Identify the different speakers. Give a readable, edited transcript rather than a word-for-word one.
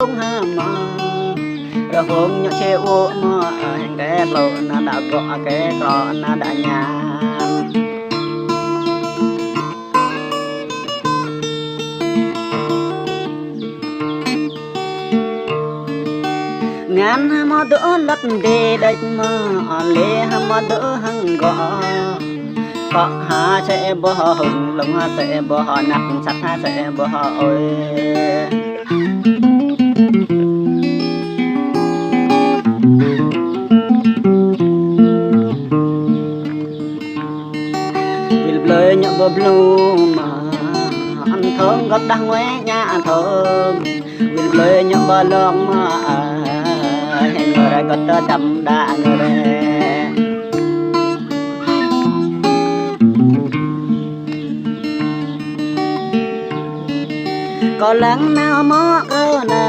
Speaker 1: tung ha mà rồi hôm nhọ che ô mà cái lộ na đã gõ cái cỏ na đã nhà ngàn mà đỡ lấp đề đạch mà lê mà đỡ hăng gõ có ha sẽ bỏ hừng lòng ha sẽ bỏ nặc sắc ha sẽ bỏ ôi lời nhọ bờ blue mà ăn thơm gặp đang ngoé nhà thơm lời nhọ bờ lông mà hẹn người ra có tơ đậm đà người có lắng nào mó cơ nè